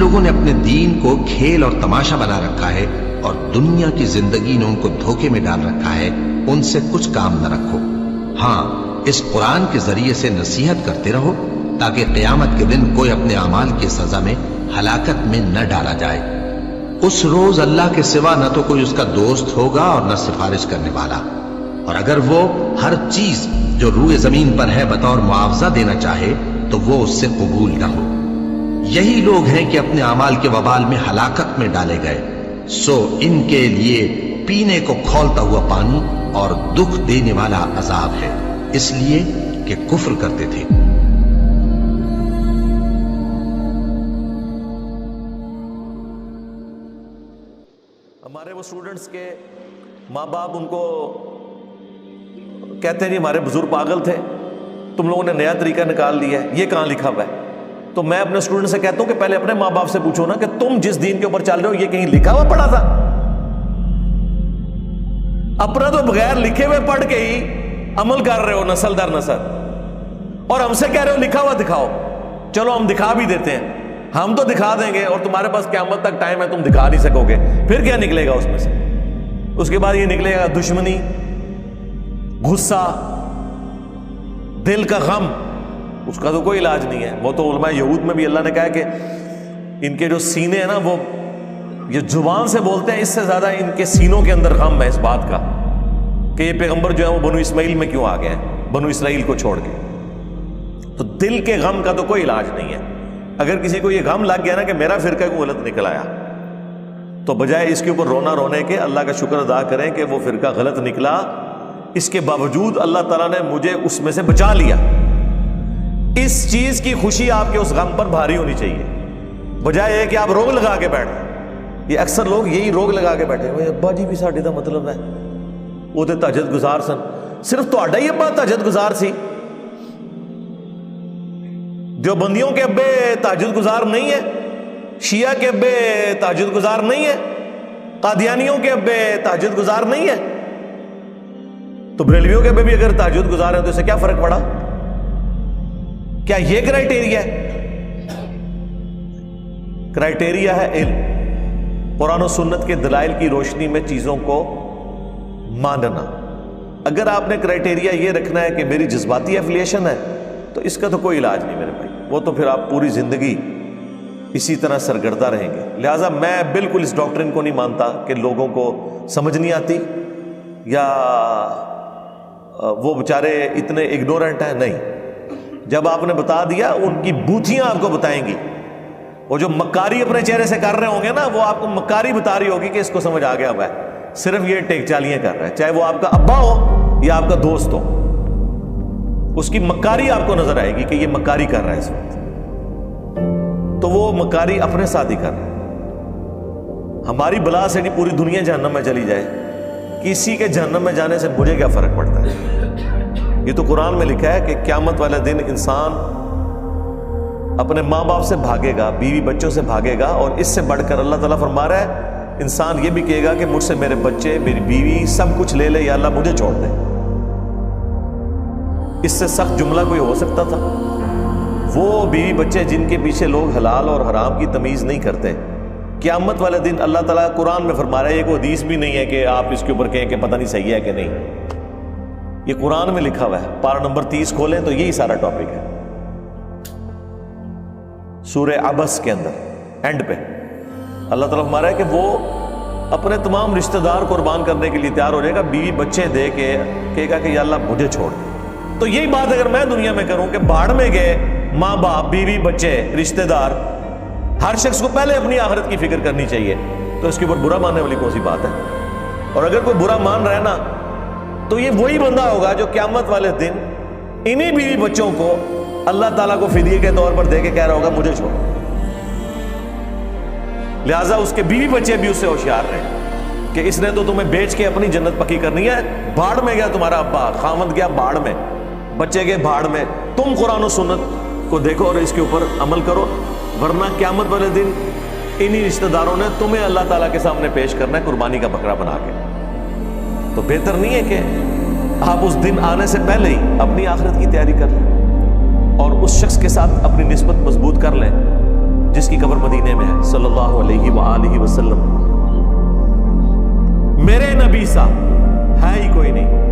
لوگوں نے اپنے دین کو کھیل اور تماشا بنا رکھا ہے اور دنیا کی زندگی نے ان کو دھوکے میں ڈال رکھا ہے، ان سے کچھ کام نہ رکھو۔ ہاں، اس قرآن کے ذریعے سے نصیحت کرتے رہو تاکہ قیامت کے دن کوئی اپنے اعمال کی سزا میں ہلاکت میں نہ ڈالا جائے۔ اس روز اللہ کے سوا نہ تو کوئی اس کا دوست ہوگا اور نہ سفارش کرنے والا، اور اگر وہ ہر چیز جو روئے زمین پر ہے بطور معاوضہ دینا چاہے تو وہ اس سے قبول نہ ہو۔ یہی لوگ ہیں کہ اپنے اعمال کے وبال میں ہلاکت میں ڈالے گئے، سو ان کے لیے پینے کو کھولتا ہوا پانی اور دکھ دینے والا عذاب ہے، اس لیے کہ کفر کرتے تھے۔ ہمارے وہ اسٹوڈنٹس کے ماں باپ ان کو کہتے ہیں جی ہمارے بزرگ پاگل تھے، تم لوگوں نے نیا طریقہ نکال لیا ہے، یہ کہاں لکھا ہوا ہے؟ تو میں اپنے اسٹوڈنٹ سے کہتا ہوں کہ پہلے اپنے ماں باپ سے پوچھو نا کہ تم جس دین کے اوپر چل رہے ہو یہ کہیں لکھا ہوا پڑھا تھا؟ اپنا تو بغیر لکھے ہوئے پڑھ کے ہی عمل کر رہے ہو نسل در نسل، اور ہم سے کہہ رہے ہو لکھا ہوا دکھاؤ۔ چلو ہم دکھا بھی دیتے ہیں، ہم تو دکھا دیں گے، اور تمہارے پاس قیامت تک ٹائم ہے، تم دکھا نہیں سکو گے۔ پھر کیا نکلے گا اس میں سے؟ اس کے بعد یہ نکلے گا دشمنی، غصہ، دل کا غم، اس کا تو کوئی علاج نہیں ہے۔ وہ تو علماء یہود میں بھی اللہ نے کہا ہے کہ ان کے جو سینے ہیں نا وہ یہ زبان سے بولتے ہیں، اس سے زیادہ ان کے سینوں کے اندر غم ہے اس بات کا کہ یہ پیغمبر جو ہے وہ بنو اسماعیل میں کیوں آ گئے ہیں، بنو اسرائیل کو چھوڑ کے۔ تو دل کے غم کا تو کوئی علاج نہیں ہے۔ اگر کسی کو یہ غم لگ گیا نا کہ میرا فرقہ کو غلط نکل آیا، تو بجائے اس کے اوپر رونا رونے کے اللہ کا شکر ادا کریں کہ وہ فرقہ غلط نکلا، اس کے باوجود اللہ تعالیٰ نے مجھے اس میں سے بچا لیا۔ اس چیز کی خوشی آپ کے اس غم پر بھاری ہونی چاہیے، بجائے یہ کہ آپ روگ لگا کے بیٹھ جائیں۔ یہ اکثر لوگ یہی روگ لگا کے بیٹھے ہوئے، ابا جی بھی ساڈے دا مطلب ہے وہ تے تہجد گزار سن، صرف تہاڈا ہی ابا تہجد گزار سی؟ دیوبندیوں کے ابے تہجد گزار نہیں ہے، شیعہ کے ابے تہجد گزار نہیں ہے، قادیانیوں کے ابے تہجد گزار نہیں ہے، تو بریلویوں کے ابے بھی اگر تہجد گزار ہیں تو اسے کیا فرق پڑا؟ کیا یہ کرائٹیریا ہے؟ کرائٹیریا ہے علم، قرآن و سنت کے دلائل کی روشنی میں چیزوں کو ماننا۔ اگر آپ نے کرائٹیریا یہ رکھنا ہے کہ میری جذباتی ایفیلیشن ہے تو اس کا تو کوئی علاج نہیں میرے بھائی، وہ تو پھر آپ پوری زندگی اسی طرح سرگردہ رہیں گے۔ لہٰذا میں بالکل اس ڈاکٹرن کو نہیں مانتا کہ لوگوں کو سمجھ نہیں آتی یا وہ بیچارے اتنے اگنورنٹ ہیں، نہیں۔ جب آپ نے بتا دیا ان کی بوتھیاں آپ کو بتائیں گی، وہ جو مکاری اپنے چہرے سے کر رہے ہوں گے نا وہ آپ کو مکاری بتا رہی ہوگی کہ اس کو سمجھ آ گیا ہوا ہے، صرف یہ ٹیک چالیاں کر رہا ہے، چاہے وہ آپ کا ابا ہو یا آپ کا دوست ہو، اس کی مکاری آپ کو نظر آئے گی کہ یہ مکاری کر رہا ہے اس وقت، تو وہ مکاری اپنے ساتھ ہی کر رہا ہے۔ ہماری بلا سے نہیں پوری دنیا جہنم میں چلی جائے، کسی کے جہنم میں جانے سے مجھے کیا فرق پڑتا ہے؟ یہ تو قرآن میں لکھا ہے کہ قیامت والے دن انسان اپنے ماں باپ سے بھاگے گا، بیوی بچوں سے بھاگے گا، اور اس سے بڑھ کر اللہ تعالیٰ فرما رہا ہے انسان یہ بھی کہے گا کہ مجھ سے میرے بچے، میری بیوی سب کچھ لے لے، یا اللہ مجھے چھوڑ دے۔ اس سے سخت جملہ کوئی ہو سکتا تھا؟ وہ بیوی بچے جن کے پیچھے لوگ حلال اور حرام کی تمیز نہیں کرتے، قیامت والے دن اللہ تعالیٰ قرآن میں فرما رہا ہے، یہ کوئی حدیث بھی نہیں ہے کہ آپ اس کے اوپر کہیں کہ پتہ نہیں صحیح ہے کہ نہیں، یہ قرآن میں لکھا ہوا ہے۔ پارہ نمبر 30 کھولیں تو یہی سارا ٹاپک ہے، سورہ عبس کے اندر اینڈ پہ اللہ تعالیٰ فرما رہا ہے کہ وہ اپنے تمام رشتہ دار قربان کرنے کے لیے تیار ہو جائے گا، بیوی بچے دے کے کہے گا کہ یا اللہ مجھے چھوڑ دے۔ تو یہی بات اگر میں دنیا میں کروں کہ بھاڑ میں گئے ماں باپ، بیوی بچے، رشتہ دار، ہر شخص کو پہلے اپنی آخرت کی فکر کرنی چاہیے، تو اس کے اوپر برا ماننے والی کون سی بات ہے؟ اور اگر کوئی برا مان رہا ہے نا تو یہ وہی بندہ ہوگا جو قیامت والے دن انہی بیوی بچوں کو اللہ تعالیٰ کو فدیے کے طور پر دے کے کہہ رہا ہوگا مجھے چھوڑ۔ لہٰذا اس کے بیوی بچے بھی اس سے ہوشیار رہیں کہ اس نے تو تمہیں بیچ کے اپنی جنت پکی کرنی ہے۔ بھاڑ میں گیا تمہارا ابا، خاوند گیا بھاڑ میں، بچے گئے بھاڑ میں، تم قرآن و سنت کو دیکھو اور اس کے اوپر عمل کرو، ورنہ قیامت والے دن انہی رشتہ داروں نے تمہیں اللہ تعالیٰ کے سامنے پیش کرنا ہے قربانی کا بکرا بنا کے۔ تو بہتر نہیں ہے کہ آپ اس دن آنے سے پہلے ہی اپنی آخرت کی تیاری کر لیں اور اس شخص کے ساتھ اپنی نسبت مضبوط کر لیں جس کی قبر مدینے میں ہے صلی اللہ علیہ وآلہ وسلم. میرے نبی سا ہے ہی کوئی نہیں.